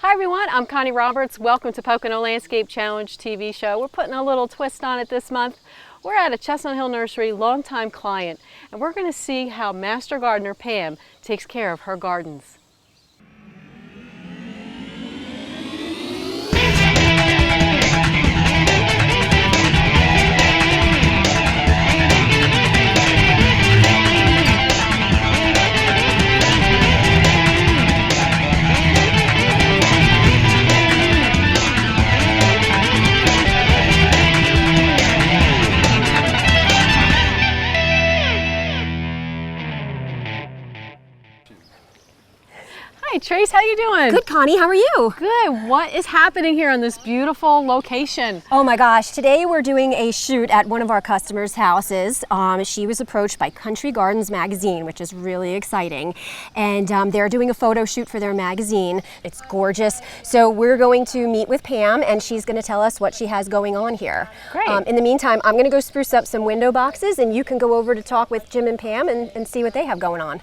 Hi everyone, I'm Connie Roberts. Welcome to Pocono Landscape Challenge TV show. We're putting a little twist on it this month. We're at a Chestnut Hill Nursery longtime client, and we're going to see how Master Gardener Pam takes care of her gardens. Hi Trace, how you doing? Good, Connie, how are you? Good. What is happening here on this beautiful location? Oh my gosh, today we're doing a shoot at one of our customers' houses. She was approached by Country Gardens magazine, which is really exciting. And they're doing a photo shoot for their magazine. It's gorgeous. So we're going to meet with Pam and she's going to tell us what she has going on here. Great. In the meantime, I'm going to go spruce up some window boxes and you can go over to talk with Jim and Pam and see what they have going on.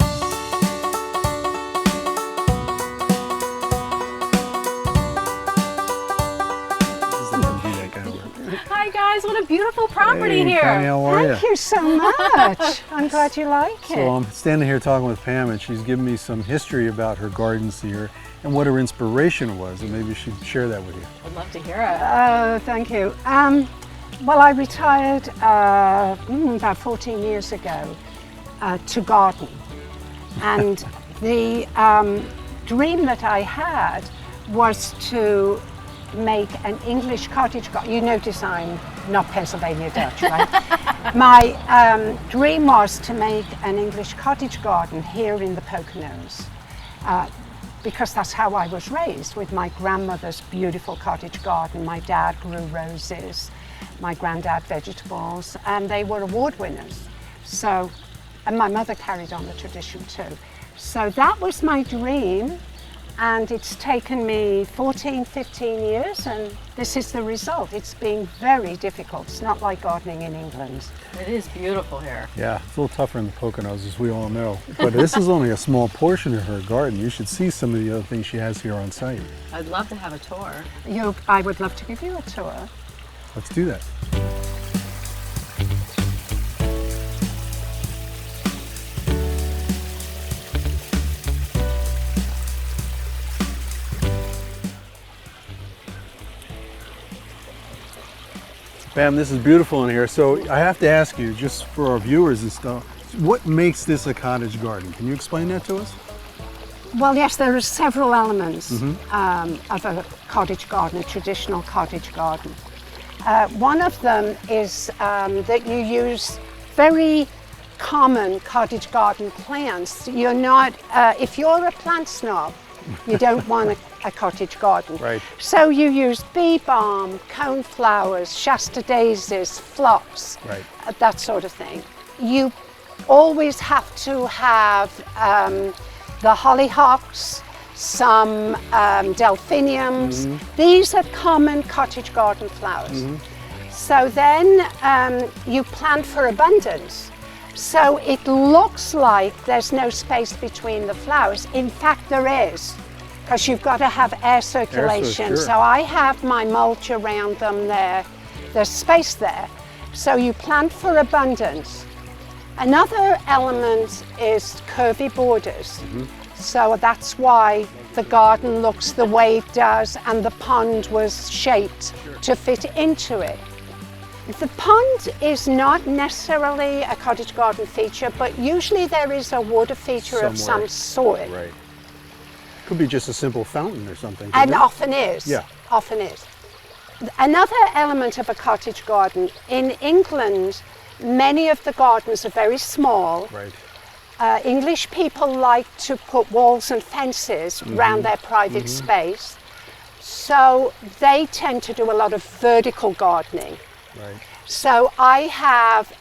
Hi guys, what a beautiful property Hey, here. Connie, how are Thank you so much. I'm glad you like it. So I'm standing here talking with Pam and she's giving me some history about her gardens here and what her inspiration was, and maybe she'd share that with you. I'd love to hear it. Oh, thank you. Well, I retired about 14 years ago to garden. And the dream that I had was to make an English cottage garden. You notice I'm not Pennsylvania Dutch, right? My dream was to make an English cottage garden here in the Poconos because that's how I was raised, with my grandmother's beautiful cottage garden. My dad grew roses, my granddad vegetables, and they were award winners. So, and my mother carried on the tradition too. So that was my dream. And it's taken me 14, 15 years, and this is the result. It's been very difficult. It's not like gardening in England. It is beautiful here. Yeah, it's a little tougher in the Poconos, as we all know. But this is only a small portion of her garden. You should see some of the other things she has here on site. I'd love to have a tour. I would love to give you a tour. Let's do that. Pam, this is beautiful in here. So I have to ask you, just for our viewers and stuff, what makes this a cottage garden? Can you explain that to us? Well, yes, there are several elements of a cottage garden, a traditional cottage garden. One of them is that you use very common cottage garden plants. You're not, if you're a plant snob, you don't want a cottage garden. Right. So you use bee balm, coneflowers, Shasta daisies, phlox, Right. that sort of thing. You always have to have the hollyhocks, some delphiniums. These are common cottage garden flowers. So then you plant for abundance. So it looks like there's no space between the flowers. In fact, there is, because you've got to have air circulation. Sure. So I have my mulch around them there. There's space there. So you plant for abundance. Another element is curvy borders. So that's why the garden looks the way it does, and the pond was shaped to fit into it. The pond is not necessarily a cottage garden feature, but usually there is a water feature of some sort. Right. Could be just a simple fountain or something. And couldn't it? often is. Yeah. Often is. Another element of a cottage garden, in England, many of the gardens are very small. Right. English people like to put walls and fences around their private space. So they tend to do a lot of vertical gardening. Right. So I have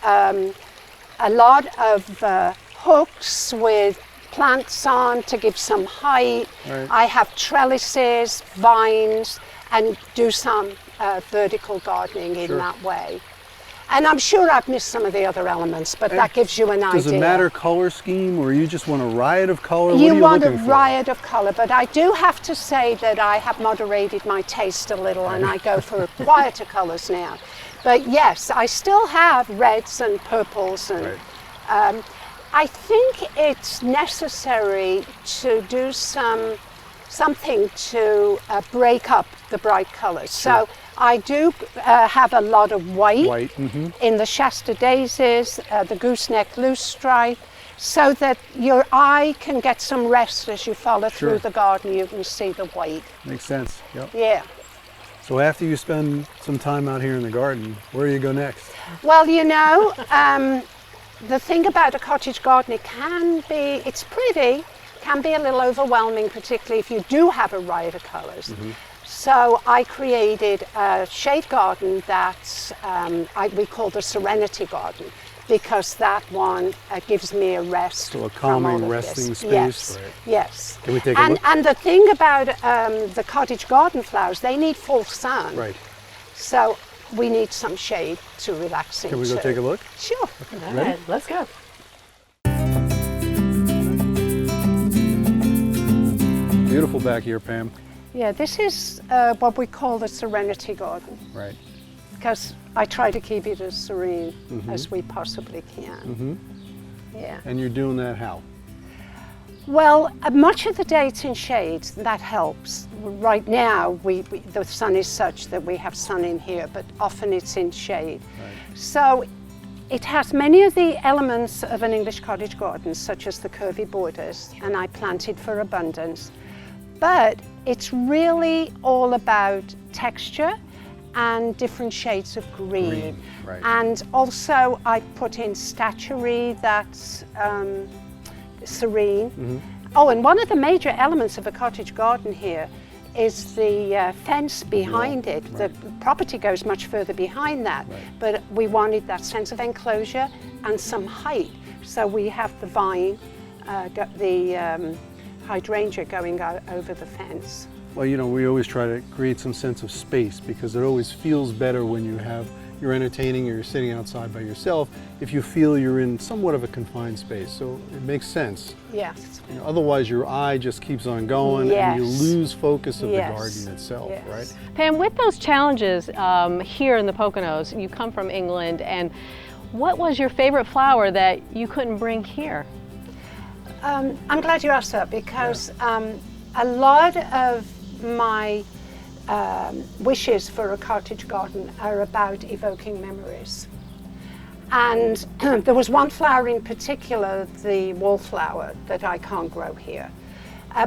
a lot of hooks with plants on to give some height. Right. I have trellises, vines, and do some vertical gardening in that way. And I'm sure I've missed some of the other elements, but that gives you an idea. Does it matter color scheme, or you just want a riot of color? You what are want a looking for? riot of color, but I do have to say that I have moderated my taste a little, and I go for quieter colors now. But yes, I still have reds and purples, and I think it's necessary to do something to break up the bright colors. So I do have a lot of white in the Shasta daisies, the gooseneck loosestrife, so that your eye can get some rest as you follow through the garden. You can see the white. Makes sense. Yep. Yeah. So after you spend some time out here in the garden, where do you go next? Well, you know, the thing about a cottage garden, it's pretty, can be a little overwhelming, particularly if you do have a riot of colors. So I created a shade garden that we call the Serenity Garden, because that one gives me a rest. So a calming, resting space. Yes, right. yes. Can we take a look? And the thing about the cottage garden flowers, they need full sun. Right. So we need some shade to relax into. Can we go take a look? Sure. All right, let's go. Beautiful back here, Pam. Yeah, this is what we call the Serenity Garden, Right. because I try to keep it as serene as we possibly can. Yeah. And you're doing that how? Well, much of the day it's in shade, that helps. Right now, the sun is such that we have sun in here, but often it's in shade. Right. So it has many of the elements of an English cottage garden, such as the curvy borders, and I planted for abundance. But it's really all about texture and different shades of green. Right. And also I put in statuary that's serene. Oh, and one of the major elements of a cottage garden here is the fence behind it. The property goes much further behind that, but we wanted that sense of enclosure and some height. So we have the vine, the hydrangea going over the fence. Well, you know, we always try to create some sense of space, because it always feels better when you're entertaining or you're sitting outside by yourself if you feel you're in somewhat of a confined space. So it makes sense. Yes. You know, otherwise your eye just keeps on going and you lose focus of the garden itself, right? Pam, with those challenges here in the Poconos, you come from England, and what was your favorite flower that you couldn't bring here? I'm glad you asked that, because a lot of my wishes for a cottage garden are about evoking memories. And there was one flower in particular, the wallflower, that I can't grow here.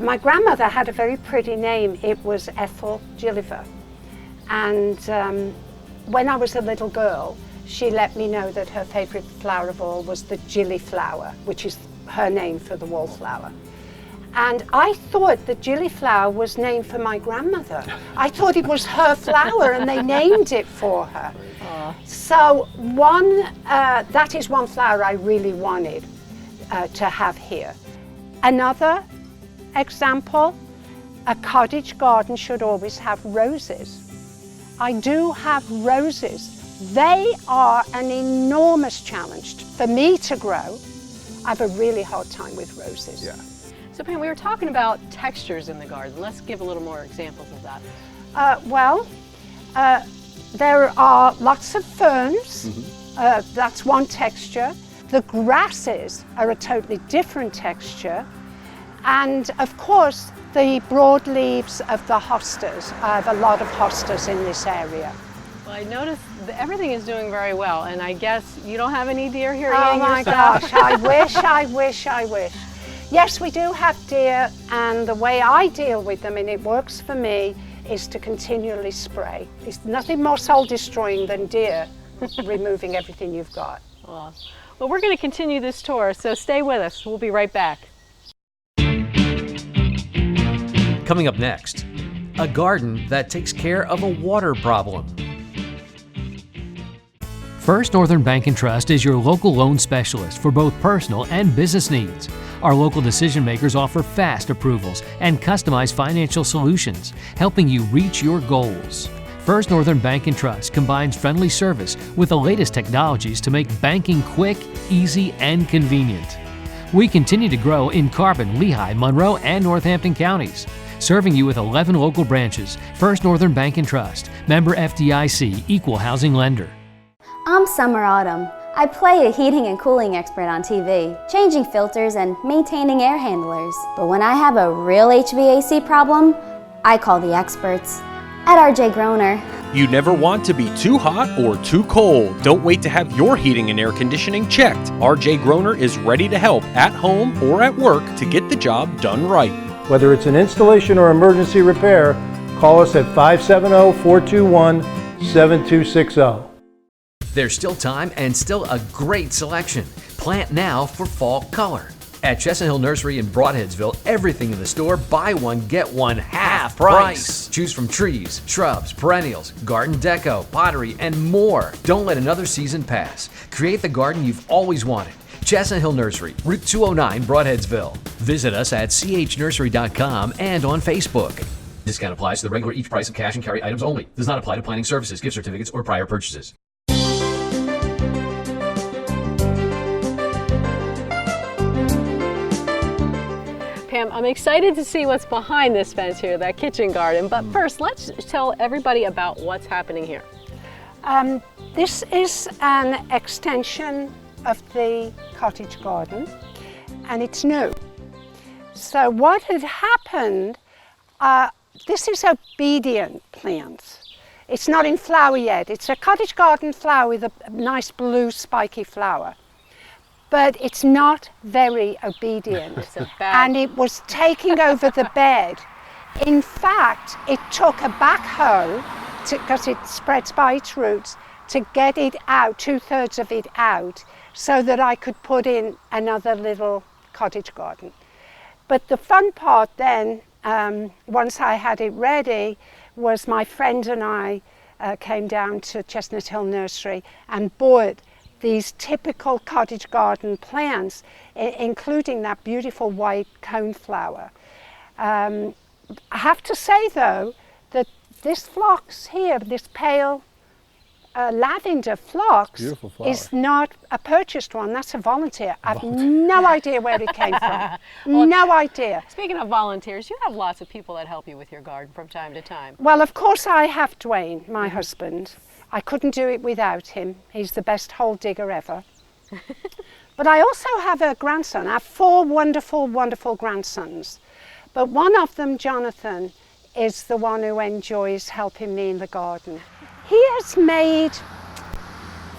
My grandmother had a very pretty name. It was Ethel Gilliver. And when I was a little girl, she let me know that her favorite flower of all was the gillyflower, which is her name for the wallflower. And I thought the gillyflower was named for my grandmother. I thought it was her flower and they named it for her. So that is one flower I really wanted to have here. Another example, a cottage garden should always have roses. I do have roses. They are an enormous challenge for me to grow. I have a really hard time with roses. Yeah. So Pam, we were talking about textures in the garden. Let's give a little more examples of that. There are lots of ferns. That's one texture. The grasses are a totally different texture. And of course, the broad leaves of the hostas. I have a lot of hostas in this area. Well, I noticed that everything is doing very well, and I guess you don't have any deer here eating Oh my your stuff. gosh, I wish. Yes, we do have deer, and the way I deal with them, and it works for me, is to continually spray. There's nothing more soul destroying than deer removing everything you've got. Well, we're going to continue this tour, so stay with us. We'll be right back. Coming up next, a garden that takes care of a water problem. First Northern Bank & Trust is your local loan specialist for both personal and business needs. Our local decision makers offer fast approvals and customized financial solutions, helping you reach your goals. First Northern Bank and Trust combines friendly service with the latest technologies to make banking quick, easy, and convenient. We continue to grow in Carbon, Lehigh, Monroe, and Northampton counties. Serving you with 11 local branches, First Northern Bank and Trust, member FDIC, equal housing lender. I'm Summer Autumn. I play a heating and cooling expert on TV, changing filters and maintaining air handlers. But when I have a real HVAC problem, I call the experts at RJ Groner. You never want to be too hot or too cold. Don't wait to have your heating and air conditioning checked. RJ Groner is ready to help at home or at work to get the job done right. Whether it's an installation or emergency repair, call us at 570-421-7260. There's still time and still a great selection. Plant now for fall color. At Chestnut Hill Nursery in Broadheadsville, everything in the store, buy one, get one half price. Choose from trees, shrubs, perennials, garden deco, pottery, and more. Don't let another season pass. Create the garden you've always wanted. Chestnut Hill Nursery, Route 209, Broadheadsville. Visit us at chnursery.com and on Facebook. Discount applies to the regular each price of cash and carry items only. Does not apply to planning services, gift certificates, or prior purchases. Pam, I'm excited to see what's behind this fence here, that kitchen garden. But first, let's tell everybody about what's happening here. This is an extension of the cottage garden, and it's new. So what had happened, this is obedient plants. It's not in flower yet. It's a cottage garden flower with a nice blue spiky flower. But it's not very obedient. And it was taking over the bed. In fact, it took a backhoe, because it spreads by its roots, to get it out, 2/3 of it out, so that I could put in another little cottage garden. But the fun part then, once I had it ready, was my friend and I came down to Chestnut Hill Nursery and bought these typical cottage garden plants, including that beautiful white coneflower. I have to say though, that this phlox here, this pale lavender phlox, is not a purchased one, that's a volunteer. I have no idea where it came from. Well, no idea. Speaking of volunteers, you have lots of people that help you with your garden from time to time. Well, of course I have Dwayne, my husband. I couldn't do it without him. He's the best hole digger ever. But I also have a grandson. I have 4 wonderful, wonderful grandsons. But one of them, Jonathan, is the one who enjoys helping me in the garden. He has made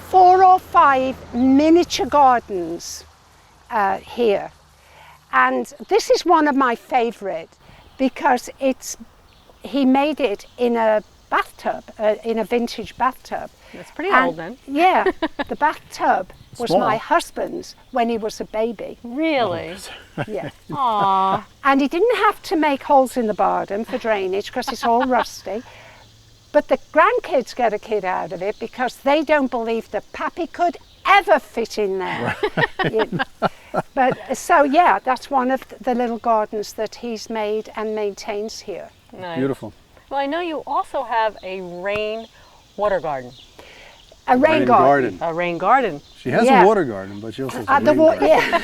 4 or 5 miniature gardens here. And this is one of my favorite because he made it in a bathtub, in a vintage bathtub. That's pretty old then. Yeah, the bathtub was Small. my husband's when he was a baby. Really? Yeah. Aww. And he didn't have to make holes in the bottom for drainage because it's all rusty. But the grandkids get a kid out of it because they don't believe that Pappy could ever fit in there. But so yeah, that's one of the little gardens that he's made and maintains here. Nice. Beautiful. Well, I know you also have a rain water garden. A rain garden. A rain garden. She has a water garden, but she also has a rain garden. Yeah.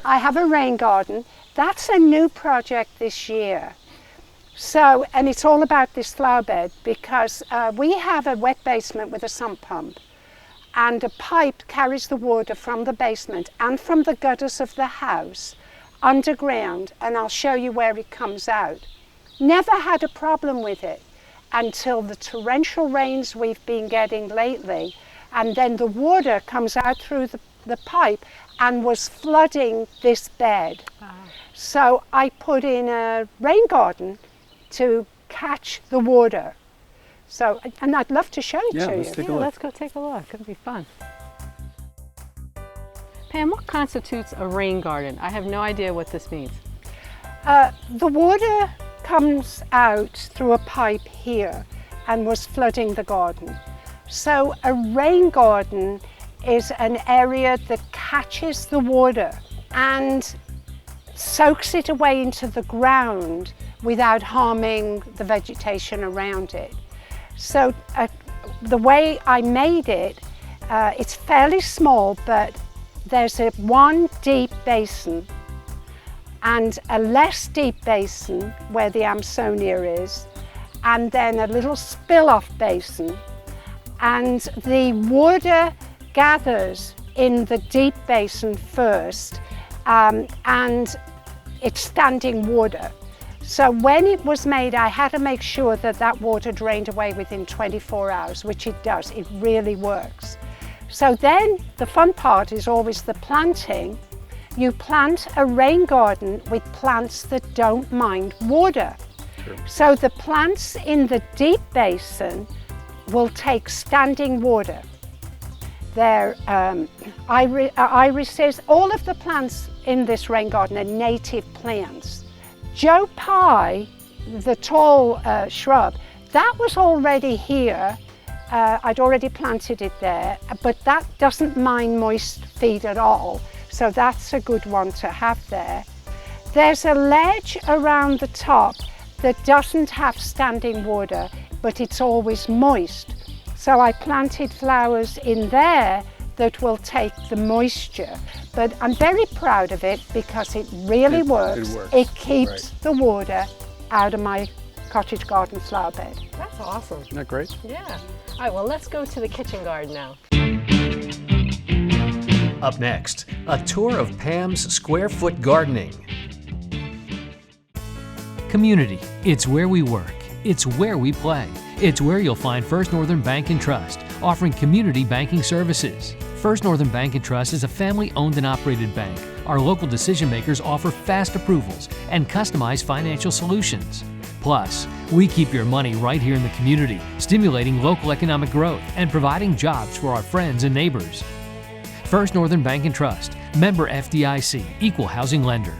I have a rain garden. That's a new project this year. So, and it's all about this flower bed because we have a wet basement with a sump pump, and a pipe carries the water from the basement and from the gutters of the house underground, and I'll show you where it comes out. Never had a problem with it until the torrential rains we've been getting lately, and then the water comes out through the pipe and was flooding this bed. So I put in a rain garden to catch the water. So, and I'd love to show it to you. Take a look. Let's go take a look. It'll be fun. Pam, what constitutes a rain garden? I have no idea what this means. The water comes out through a pipe here and was flooding the garden. So a rain garden is an area that catches the water and soaks it away into the ground without harming the vegetation around it. So the way I made it, it's fairly small, but there's one deep basin and a less deep basin where the Amsonia is, and then a little spill-off basin. And the water gathers in the deep basin first, and it's standing water. So when it was made, I had to make sure that that water drained away within 24 hours, which it does. It really works. So then the fun part is always the planting. You plant a rain garden with plants that don't mind water. Sure. So the plants in the deep basin will take standing water. They're irises, all of the plants in this rain garden are native plants. Joe Pye, the tall shrub, that was already here. I'd already planted it there, but that doesn't mind moist feed at all. So that's a good one to have there. There's a ledge around the top that doesn't have standing water, but it's always moist. So I planted flowers in there that will take the moisture. But I'm very proud of it because it really works. It keeps the water out of my cottage garden flower bed. That's awesome. Isn't that great? Yeah. All right, well, let's go to the kitchen garden now. Up next, a tour of Pam's square foot gardening. Community. It's where we work. It's where we play. It's where you'll find First Northern Bank and Trust, offering community banking services. First Northern Bank and Trust is a family-owned and operated bank. Our local decision makers offer fast approvals and customized financial solutions. Plus, we keep your money right here in the community, stimulating local economic growth and providing jobs for our friends and neighbors. First Northern Bank and Trust, member FDIC, equal housing lender.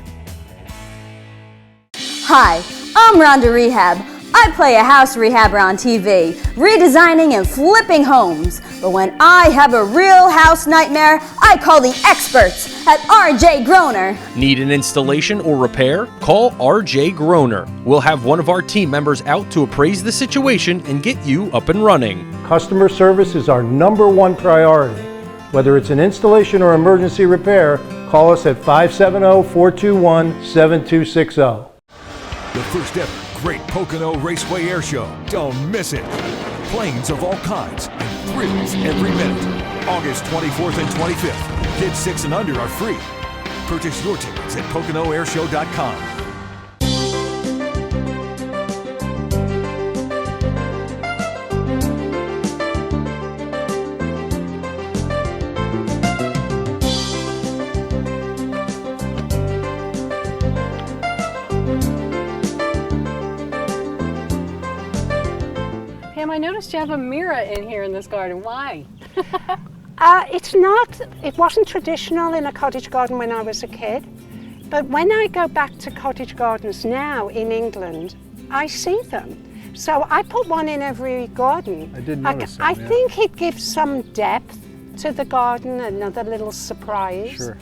Hi, I'm Rhonda Rehab. I play a house rehabber on TV, redesigning and flipping homes. But when I have a real house nightmare, I call the experts at RJ Groner. Need an installation or repair? Call RJ Groner. We'll have one of our team members out to appraise the situation and get you up and running. Customer service is our #1 priority. Whether it's an installation or emergency repair, call us at 570-421-7260. The first ever Great Pocono Raceway Air Show. Don't miss it. Planes of all kinds and thrills every minute. August 24th and 25th. Kids 6 and under are free. Purchase your tickets at PoconoAirShow.com. Pam, I noticed you have a mirror in here in this garden. Why? It wasn't traditional in a cottage garden when I was a kid, but when I go back to cottage gardens now in England, I see them. So I put one in every garden. I did notice I think it gives some depth to the garden, another little surprise. Sure.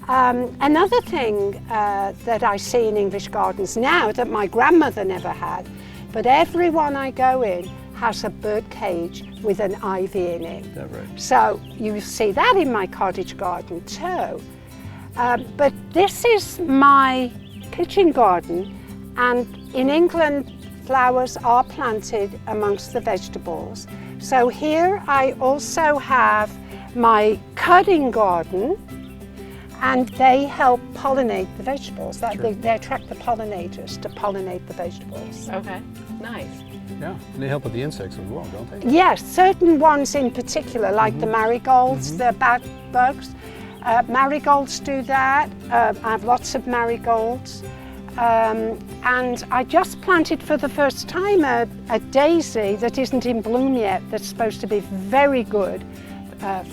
Another thing that I see in English gardens now that my grandmother never had, but every one I go in has a bird cage with an ivy in it. Is that right? So you see that in my cottage garden too. But this is my kitchen garden, and in England flowers are planted amongst the vegetables. So here I also have my cudding garden, and they help pollinate the vegetables. Sure. They attract the pollinators to pollinate the vegetables. Okay, nice. Yeah, and they help with the insects as well, don't they? Yes, certain ones in particular, like the marigolds, the bad bugs. Marigolds do that. I have lots of marigolds. And I just planted for the first time a daisy that isn't in bloom yet, that's supposed to be very good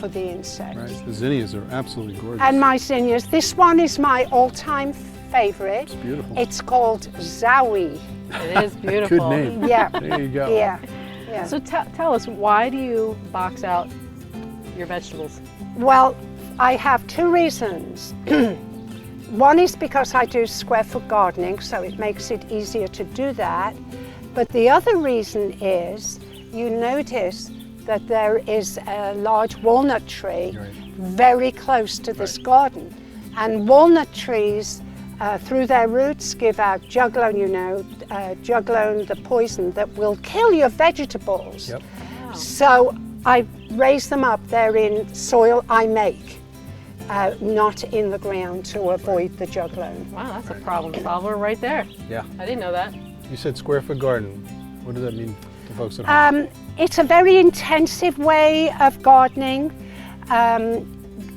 for the insects. Right, the zinnias are absolutely gorgeous. And my zinnias. This one is my all-time favorite. It's beautiful. It's called Zowie. It is beautiful. Good name. Yeah. There you go. Yeah. So tell us, why do you box out your vegetables? Well, I have two reasons. One is because I do square foot gardening, so it makes it easier to do that. But the other reason is you notice that there is a large walnut tree Right. very close to this garden. And walnut trees, through their roots, give out juglone, juglone, the poison that will kill your vegetables. Yep. So I raise them up. They're in soil I make, not in the ground, to avoid the juglone. Wow, that's a problem solver right there. Yeah. I didn't know that. You said square foot garden. What does that mean to folks at home? It's a very intensive way of gardening.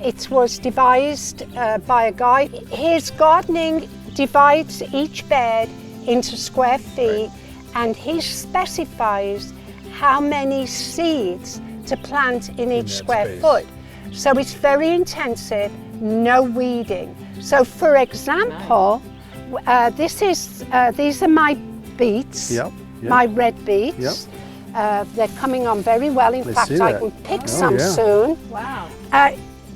It was devised by a guy. His gardening divides each bed into square feet, and he specifies how many seeds to plant in each square space. foot. So it's very intensive, no weeding. So for example, these are my beets, Yep. my red beets. Yep. They're coming on very well. In I fact, see I that. can pick Oh, some yeah. soon. Wow.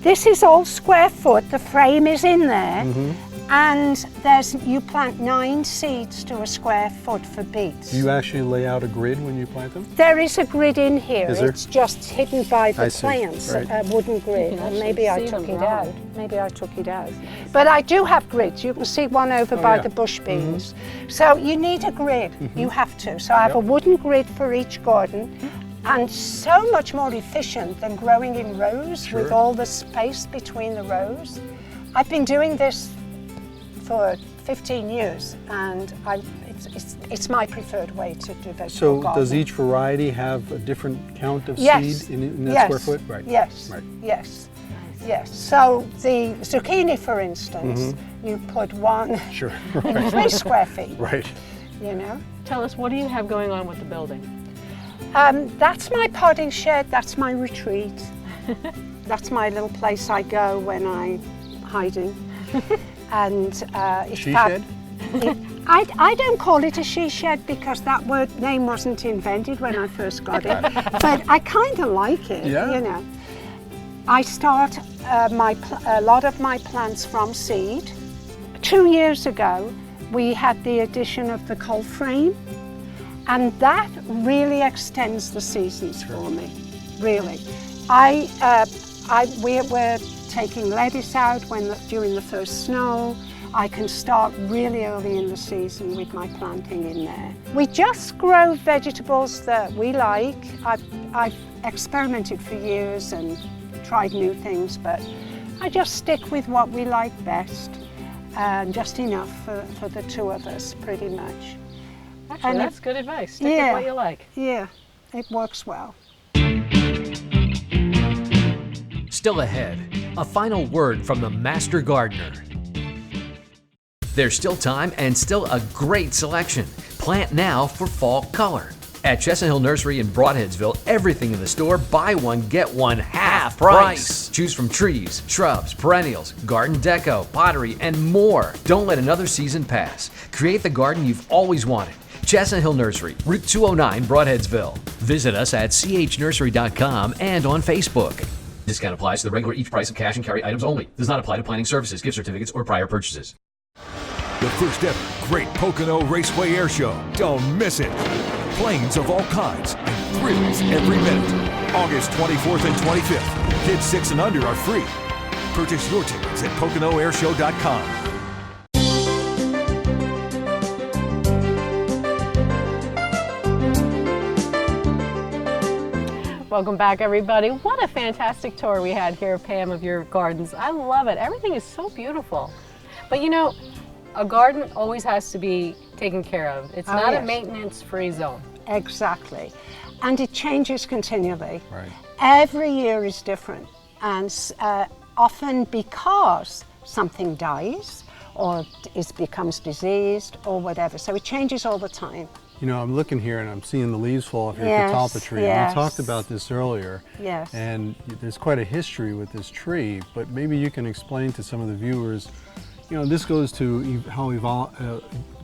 This is all square foot. The frame is in there, Mm-hmm. and you plant 9 seeds to a square foot for beets. Do you actually lay out a grid when you plant them? There is a grid in here. Is there? It's just hidden by the I see. plants, Right. a wooden grid. You can Or actually maybe I see took them it growing. out. Maybe I took it out. But I do have grids. You can see one over by yeah. the bush beans. So you need a grid. You have to. So I have a Yep. wooden grid for each garden. And so much more efficient than growing in rows with Sure. all the space between the rows. I've been doing this for 15 years, and it's my preferred way to do vegetable So gardening. does each variety have a different count of Yes. seed in that Yes. square foot? Right. Yes. Right. Yes. Yes. So the zucchini, for instance, you put one Sure. in Right. 3 square feet. Right. You know. Tell us, what do you have going on with the building? That's my potting shed. That's my retreat. That's my little place I go when I'm hiding. And it's She fab- shed? I don't call it a she shed because that name wasn't invented when I first got it. But I kind of like it. Yeah. You know. I start a lot of my plants from seed. 2 years ago, we had the addition of the cold frame. And that really extends the seasons for me, really. We were taking lettuce out during the first snow. I can start really early in the season with my planting in there. We just grow vegetables that we like. I've experimented for years and tried new things, but I just stick with what we like best, and just enough for the 2 of us, pretty much. Actually, And that's good advice. Stick with what you like. Yeah, it works well. Still ahead, a final word from the master gardener. There's still time and still a great selection. Plant now for fall color. At Chestnut Hill Nursery in Broadheadsville, everything in the store, buy one, get one half price. Choose from trees, shrubs, perennials, garden deco, pottery, and more. Don't let another season pass. Create the garden you've always wanted. Chestnut Hill Nursery, Route 209, Broadheadsville. Visit us at chnursery.com and on Facebook. Discount applies to the regular each price of cash and carry items only. Does not apply to planning services, gift certificates, or prior purchases. The first ever Great Pocono Raceway Air Show. Don't miss it. Planes of all kinds and thrills every minute. August 24th and 25th. Kids 6 and under are free. Purchase your tickets at PoconoAirShow.com. Welcome back, everybody. What a fantastic tour we had here, Pam, of your gardens. I love it. Everything is so beautiful. But you know, a garden always has to be taken care of. It's not a yes. maintenance-free zone. Exactly. And it changes continually. Right. Every year is different. And often because something dies or becomes diseased or whatever. So it changes all the time. You know, I'm looking here and I'm seeing the leaves fall off your Yes, catalpa tree. yes. We talked about this earlier. Yes. And there's quite a history with this tree, but maybe you can explain to some of the viewers, you know, this goes to how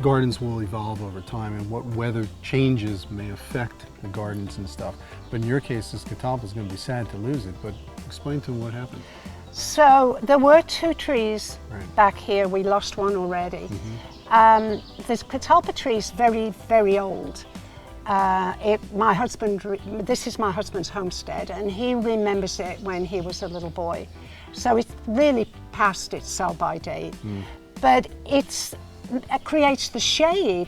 gardens will evolve over time and what weather changes may affect the gardens and stuff. But in your case, this catalpa is going to be sad to lose it, but explain to them what happened. So there were 2 trees Right. back here. We lost one already. This catalpa tree is very, very old. my husband, this is my husband's homestead, and he remembers it when he was a little boy. So it's really past its sell-by date. But it creates the shade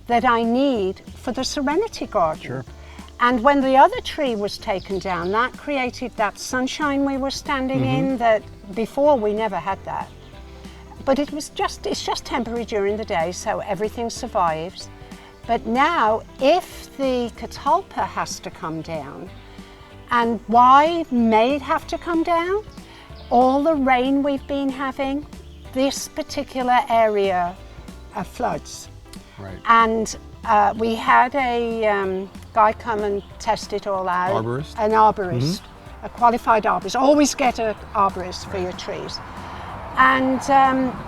that I need for the Serenity Garden. Sure. And when the other tree was taken down, that created that sunshine we were standing in that before we never had that. But it's just temporary during the day, so everything survives. But now, if the catalpa has to come down, and why may it have to come down? All the rain we've been having, this particular area floods. Right. And we had a guy come and test it all out. Arborist? An arborist, a qualified arborist. Always get an arborist for your trees. And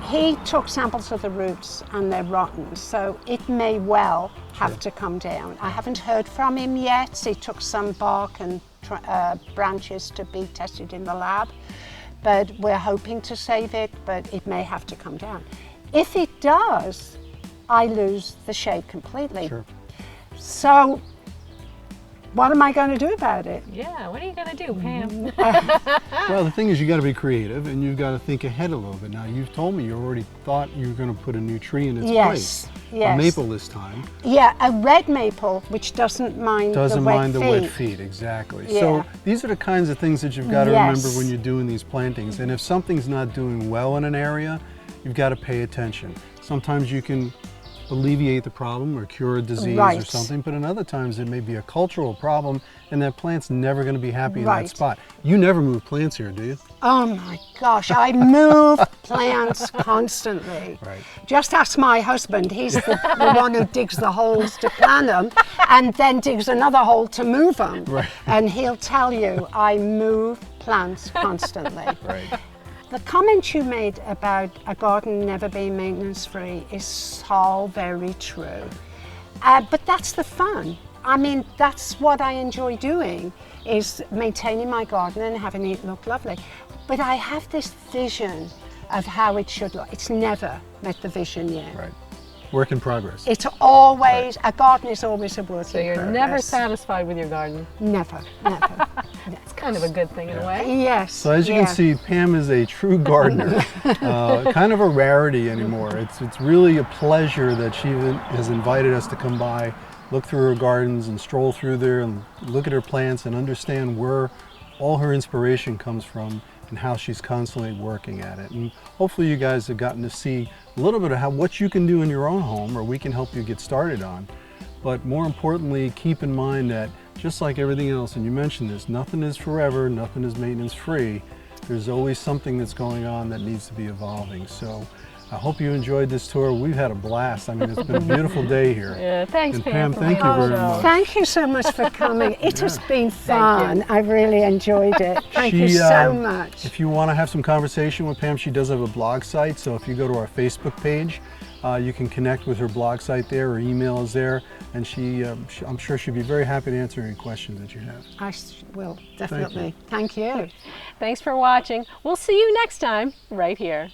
he took samples of the roots and they're rotten, so it may well have to come down. I haven't heard from him yet. He took some bark and branches to be tested in the lab, but we're hoping to save it, but it may have to come down. If it does, I lose the shade completely. Sure. So what am I going to do about it? Yeah, what are you going to do, Pam? Well, the thing is, you got to be creative and you've got to think ahead a little bit. Now, you've told me you already thought you were going to put a new tree in its place. Yes. A maple this time. Yeah, a red maple, which doesn't mind the wet feet, exactly. Yeah. So these are the kinds of things that you've got to remember Yes. when you're doing these plantings. And if something's not doing well in an area, you've got to pay attention. Sometimes you can alleviate the problem or cure a disease or something, but in other times it may be a cultural problem and that plant's never going to be happy in that spot. You never move plants here, do you? Oh my gosh, I move plants constantly. Right. Just ask my husband, he's the one who digs the holes to plant them and then digs another hole to move them. Right. And he'll tell you, I move plants constantly. Right. The comment you made about a garden never being maintenance-free is so very true. But that's the fun. I mean, that's what I enjoy doing, is maintaining my garden and having it look lovely. But I have this vision of how it should look. It's never met the vision yet. Right. Work in progress. It's always, a garden is always a work So in you're progress. never satisfied with your garden. Never, never. It's kind of a good thing in a way. Yes. So as you can see, Pam is a true gardener, kind of a rarity anymore. It's really a pleasure that she has invited us to come by, look through her gardens and stroll through there and look at her plants and understand where all her inspiration comes from and how she's constantly working at it. And hopefully you guys have gotten to see a little bit of what you can do in your own home or we can help you get started on. But more importantly, keep in mind that just like everything else, and you mentioned this, nothing is forever, nothing is maintenance free. There's always something that's going on that needs to be evolving. So I hope you enjoyed this tour. We've had a blast. I mean, it's been a beautiful day here. Yeah, thanks, and Pam. thank you very much. Thank you so much for coming. It has been fun. I really enjoyed it. Thank you so much. If you want to have some conversation with Pam, she does have a blog site. So if you go to our Facebook page, you can connect with her blog site there. Her email is there. And I'm sure she'd be very happy to answer any questions that you have. I will, definitely. Thank you. Thanks for watching. We'll see you next time right here.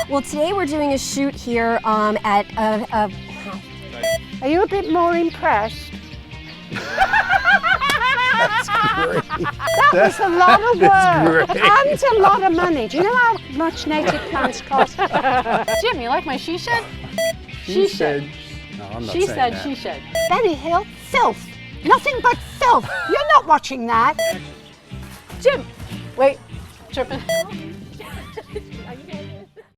Well, today we're doing a shoot here at Are you a bit more impressed? That's great. That was a lot of work great. and a lot of money. Do you know how much native plants cost? Jim, you like my she shed? She said. No, I'm not She saying said that. she shed. Benny Hill, filth. Nothing but filth. You're not watching that. Jim, wait, tripping.